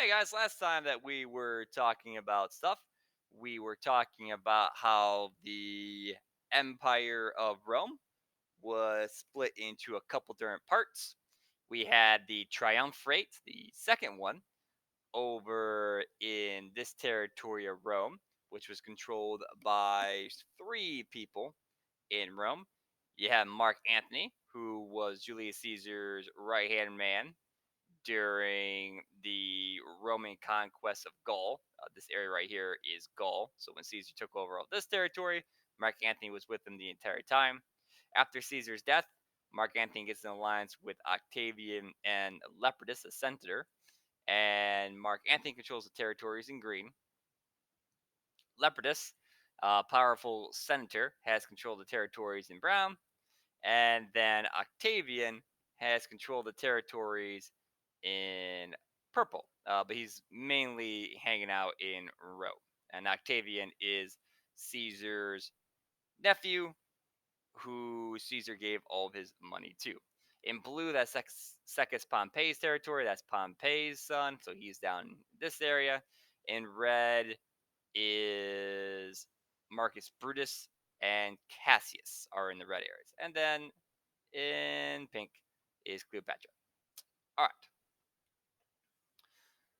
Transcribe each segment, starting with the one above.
Hey guys, last time that we were talking about stuff, we were talking about how the Empire of Rome was split into a couple different parts. We had the Triumvirate, the second one, over in this territory of Rome, which was controlled by three people in Rome. You had Mark Antony, who was Julius Caesar's right hand man during the Roman conquest of Gaul. This area right here is Gaul. So when Caesar took over all this territory, Mark Antony was with him the entire time. After Caesar's death, Mark Antony gets an alliance with Octavian and Lepidus, a senator, and Mark Antony controls the territories in green. Lepidus, a powerful senator, has control of the territories in brown, and then Octavian has control of the territories in purple, but he's mainly hanging out in Rome. And Octavian is Caesar's nephew, who Caesar gave all of his money to. In blue, that's Secus Pompey's territory. That's Pompey's son, so he's down in this area. In red is Marcus Brutus and Cassius are in the red areas. And then in pink is Cleopatra. All right.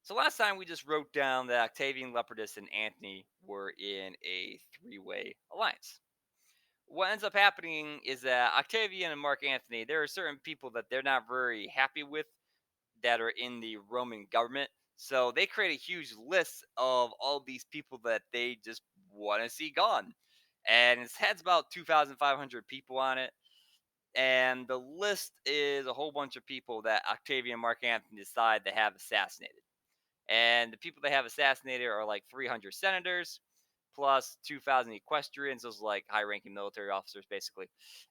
So last time we just wrote down that Octavian, Lepidus, and Antony were in a three-way alliance. What ends up happening is that Octavian and Mark Antony, there are certain people that they're not very happy with that are in the Roman government. So they create a huge list of all these people that they just want to see gone. And it has about 2,500 people on it. And the list is a whole bunch of people that Octavian and Mark Antony decide to have assassinated. And the people they have assassinated are like 300 senators plus 2,000 equestrians, those are like high ranking military officers basically.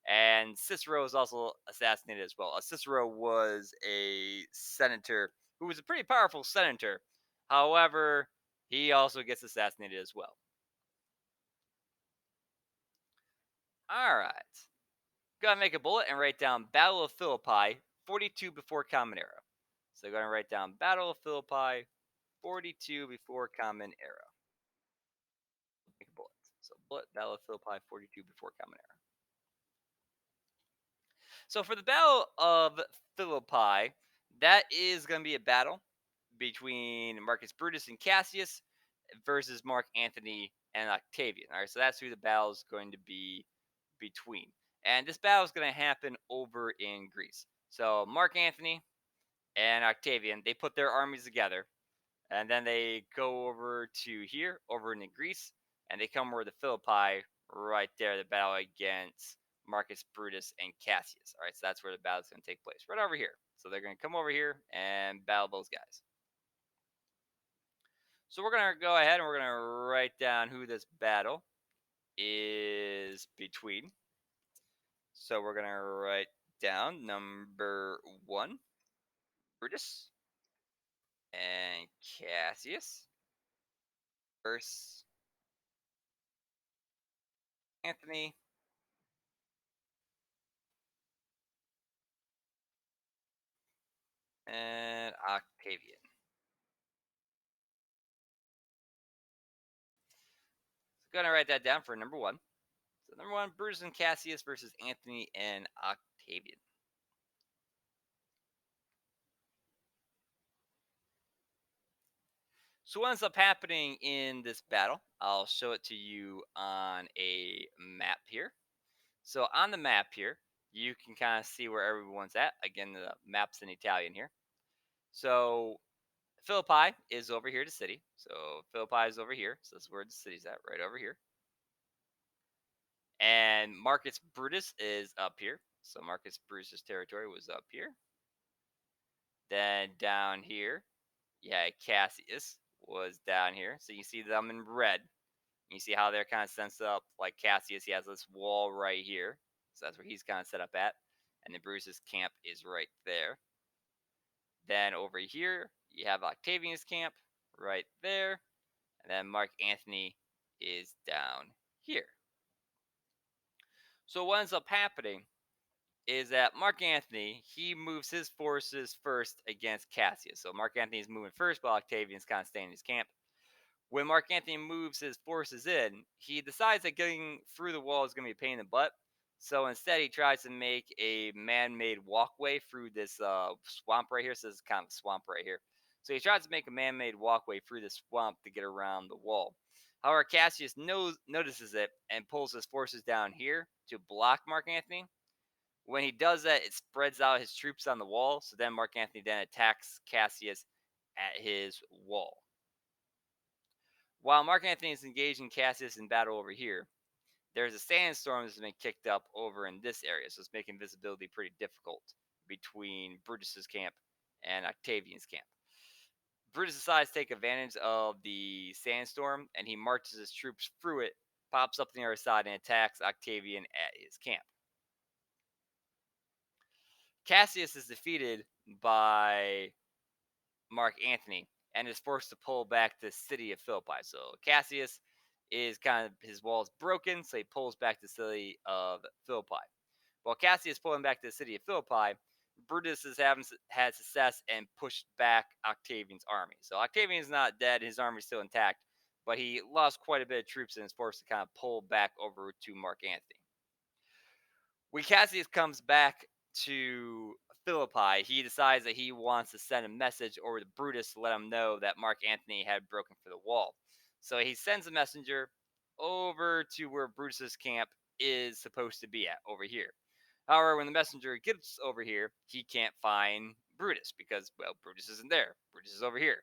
And Cicero is also assassinated as well. Cicero was a senator who was a pretty powerful senator. However, he also gets assassinated as well. All right. Go and make a bullet and write down Battle of Philippi, 42 before Common Era. So go and write down Battle of Philippi, 42 before Common Era. Make a bullet. So bullet, Battle of Philippi, 42 before Common Era. So for the Battle of Philippi, that is going to be a battle between Marcus Brutus and Cassius versus Mark Antony and Octavian. All right, so that's who the battle is going to be between. And this battle is going to happen over in Greece. So Mark Antony and Octavian, they put their armies together, and then they go over to here, over into Greece, and they come over to Philippi right there, the battle against Marcus Brutus and Cassius. All right, so that's where the battle is going to take place, right over here. So they're going to come over here and battle those guys. So we're going to go ahead and we're going to write down who this battle is between. So we're going to write down number 1, Brutus and Cassius versus Antony and Octavian. So go ahead and write that down for number 1. So number 1, Brutus and Cassius versus Antony and Octavian. So what ends up happening in this battle, I'll show it to you on a map here. So on the map here, you can kind of see where everyone's at. Again, the map's in Italian here. So Philippi is over here, the city. So Philippi is over here. So this is where the city's at, right over here. And Marcus Brutus is up here. So Marcus Brutus's territory was up here. Then down here, yeah, Cassius was down here. So you see them in red. You see how they're kind of set up like Cassius. He has this wall right here. So that's where he's kind of set up at. And then Bruce's camp is right there. Then over here, you have Octavian's camp right there. And then Mark Antony is down here. So what ends up happening is that Mark Antony, he moves his forces first against Cassius. So Mark Antony's moving first while Octavian's kind of staying in his camp. When Mark Antony moves his forces in, he decides that getting through the wall is going to be a pain in the butt. So instead, he tries to make a man made walkway through this swamp right here. So this is kind of a swamp right here. So he tries to make a man made walkway through this swamp to get around the wall. However, Cassius notices it and pulls his forces down here to block Mark Antony. When he does that, it spreads out his troops on the wall. So then Mark Antony then attacks Cassius at his wall. While Mark Antony is engaging Cassius in battle over here, there's a sandstorm that's been kicked up over in this area, so it's making visibility pretty difficult between Brutus's camp and Octavian's camp. Brutus decides to take advantage of the sandstorm, and he marches his troops through it, pops up on the other side, and attacks Octavian at his camp. Cassius is defeated by Mark Antony and is forced to pull back the city of Philippi. So Cassius is kind of his wall is broken, so he pulls back the city of Philippi. While Cassius is pulling back to the city of Philippi, Brutus is having had success and pushed back Octavian's army. So Octavian is not dead; his army is still intact, but he lost quite a bit of troops and is forced to kind of pull back over to Mark Antony. When Cassius comes back to Philippi, he decides that he wants to send a message over to Brutus to let him know that Mark Antony had broken through the wall. So he sends a messenger over to where Brutus's camp is supposed to be at, over here. However, when the messenger gets over here, he can't find Brutus because, well, Brutus isn't there. Brutus is over here.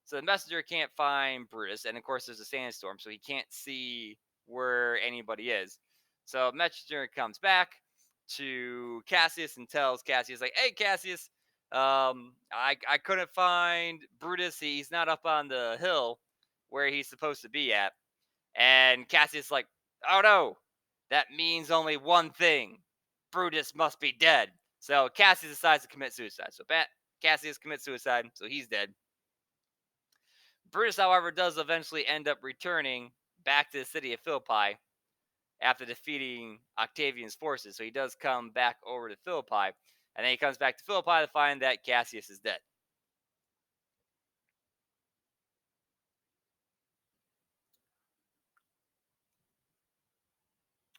So the messenger can't find Brutus, and of course there's a sandstorm, so he can't see where anybody is. So messenger comes back to Cassius and tells Cassius, like, "Hey Cassius, I couldn't find Brutus. He's not up on the hill where he's supposed to be at." And Cassius like, "Oh no, that means only one thing: Brutus must be dead." So Cassius decides to commit suicide. So Cassius commits suicide, so he's dead. Brutus, however, does eventually end up returning back to the city of Philippi after defeating Octavian's forces. So he does come back over to Philippi, and then he comes back to Philippi to find that Cassius is dead.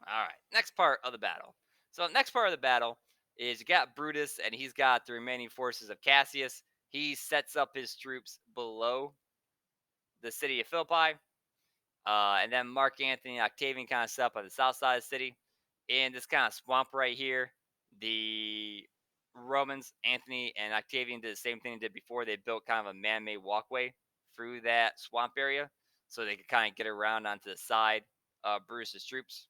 All right, next part of the battle. So, next part of the battle is you got Brutus, and he's got the remaining forces of Cassius. He sets up his troops below the city of Philippi. And then Mark Antony and Octavian kind of set up on the south side of the city. In this kind of swamp right here, the Romans, Antony and Octavian did the same thing they did before. They built kind of a man made walkway through that swamp area so they could kind of get around onto the side of Brutus's troops.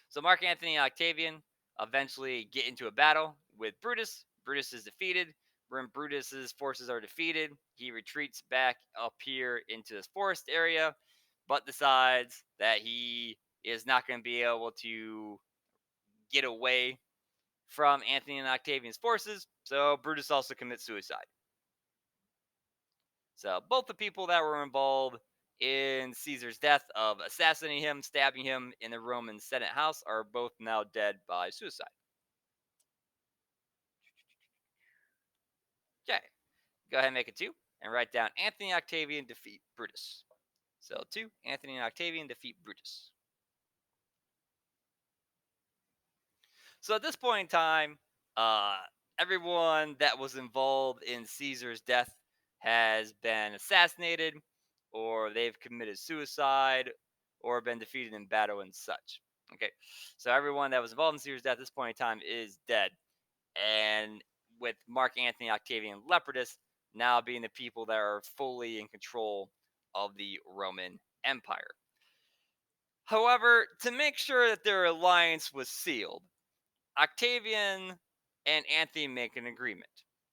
So Mark Antony and Octavian eventually get into a battle with Brutus. Brutus is defeated. When Brutus's forces are defeated, he retreats back up here into this forest area, but decides that he is not going to be able to get away from Antony and Octavian's forces. So Brutus also commits suicide. So both the people that were involved in Caesar's death of assassinating him, stabbing him in the Roman Senate house are both now dead by suicide. Okay, go ahead and make it 2 and write down Antony and Octavian defeat Brutus. So 2, Antony and Octavian defeat Brutus. So at this point in time, uh, everyone that was involved in Caesar's death has been assassinated, or they've committed suicide, or been defeated in battle and such. Okay, so everyone that was involved in Caesar's death at this point in time is dead, and with Mark Antony, Octavian, and Lepidus now being the people that are fully in control of the Roman Empire. However, to make sure that their alliance was sealed, Octavian and Antony make an agreement.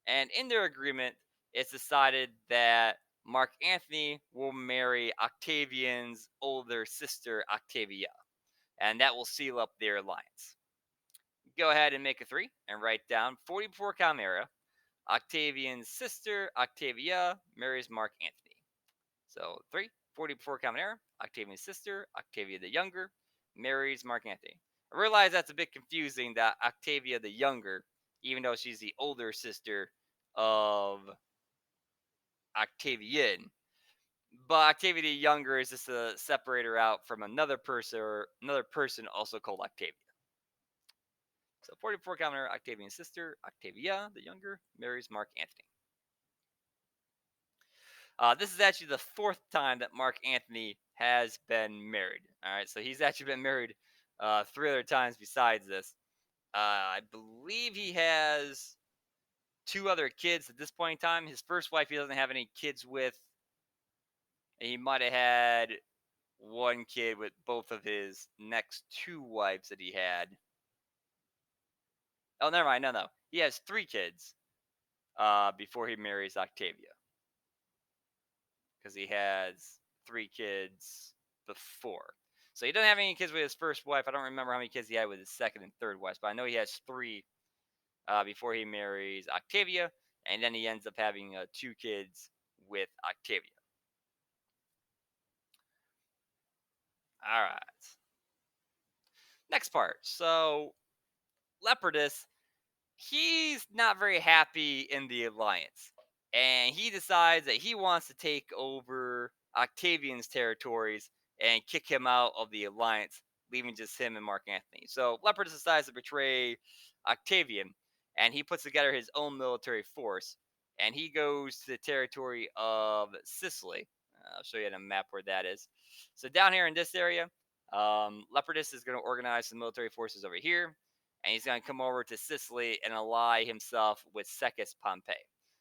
And in their agreement, it's decided that Mark Antony will marry Octavian's older sister, Octavia. And that will seal up their alliance. Go ahead and make a 3 and write down 40 before Common Era. Octavian's sister, Octavia, marries Mark Antony. So 3, 40 before Common Era. Octavian's sister, Octavia the Younger, marries Mark Antony. I realize that's a bit confusing that Octavia the Younger, even though she's the older sister of Octavian, but Octavia the Younger is just a separator out from another person also called Octavia. So 44 common era, Octavian's sister, Octavia the Younger, marries Mark Antony. This is actually the fourth time that Mark Antony has been married. All right, so he's actually been married three other times besides this. I believe he has two other kids at this point in time. His first wife he doesn't have any kids with. He might have had one kid with both of his next two wives that he had. Oh, never mind. No. He has three kids before he marries Octavia because he has three kids before. So he doesn't have any kids with his first wife. I don't remember how many kids he had with his second and third wives, but I know he has three before he marries Octavia, and then he ends up having two kids with Octavia. All right. Next part. So Lepidus, he's not very happy in the alliance, and he decides that he wants to take over Octavian's territories and kick him out of the alliance, leaving just him and Mark Antony. So Lepidus decides to betray Octavian, and he puts together his own military force, and he goes to the territory of Sicily. I'll show you on a map where that is. So down here in this area, Lepidus is going to organize some military forces over here, and he's going to come over to Sicily and ally himself with Secus Pompey.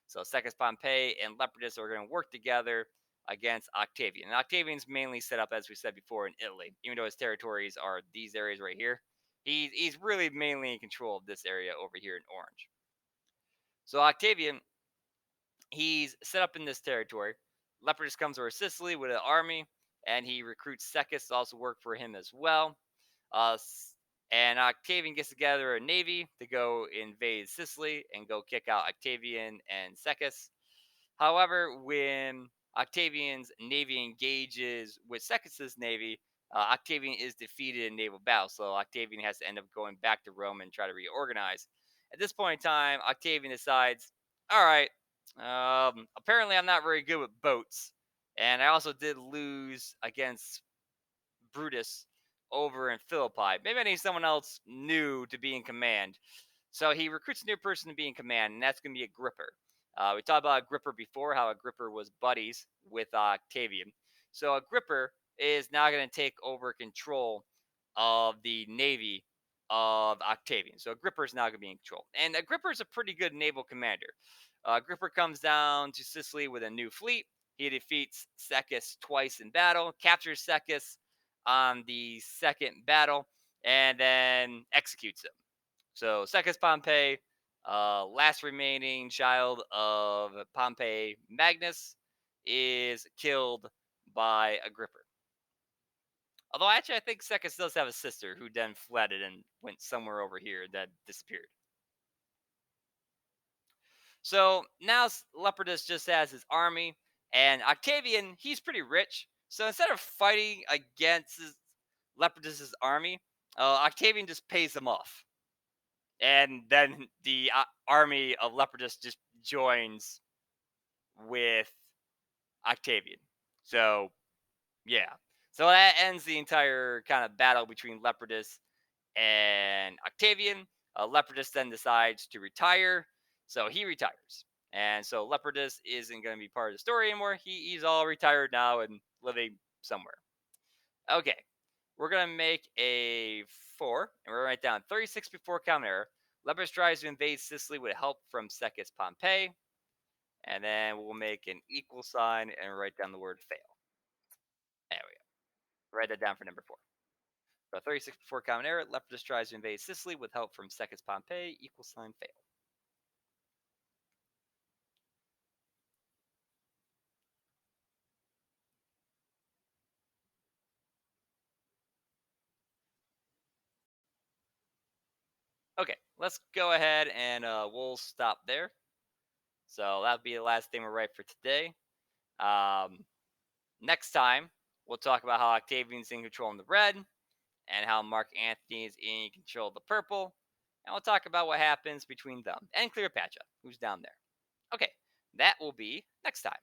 So Secus Pompey and Lepidus are going to work together against Octavian. And Octavian's mainly set up, as we said before, in Italy, even though his territories are these areas right here. He's really mainly in control of this area over here in orange. So Octavian, he's set up in this territory. Lepidus comes over Sicily with an army, and he recruits Secus to also work for him as well. Uh, and Octavian gets together a navy to go invade Sicily and go kick out Octavian and Secus. However, when Octavian's navy engages with Secus's navy, Octavian is defeated in naval battle, so Octavian has to end up going back to Rome and try to reorganize. At this point in time, Octavian decides, all right, apparently I'm not very good with boats, and I also did lose against Brutus over in Philippi. Maybe I need someone else new to be in command. So he recruits a new person to be in command, and that's going to be Agrippa. We talked about Agrippa before, how Agrippa was buddies with Octavian. So Agrippa is now going to take over control of the navy of Octavian. So Agrippa is now going to be in control. And Agrippa is a pretty good naval commander. Agrippa comes down to Sicily with a new fleet. He defeats Secus twice in battle, captures Secus on the second battle, and then executes him. So Secus Pompey, last remaining child of Pompey Magnus, is killed by Agrippa. Although actually, I think Secus does have a sister who then fled it and went somewhere over here that disappeared. So now Lepidus just has his army, and Octavian, he's pretty rich. So instead of fighting against Lepidus's army, Octavian just pays them off. And then the army of Lepidus just joins with Octavian. So, yeah. So that ends the entire kind of battle between Lepidus and Octavian. Lepidus then decides to retire, so he retires. And so Lepidus isn't going to be part of the story anymore. He's all retired now and living somewhere. Okay, we're going to make a 4, and we're going to write down 36 before Common Era. Lepidus tries to invade Sicily with help from Secus Pompey. And then we'll make an equal sign and write down the word fail. There we go. Write that down for number 4. So 36 before Common Era, Lepidus tries to invade Sicily with help from Secus Pompey, equal sign fail. Okay, let's go ahead and we'll stop there. So that'll be the last thing we'll write for today. Next time, we'll talk about how Octavian's in control in the red, and how Mark Antony is in control of the purple. And we'll talk about what happens between them and Cleopatra, who's down there. Okay, that will be next time.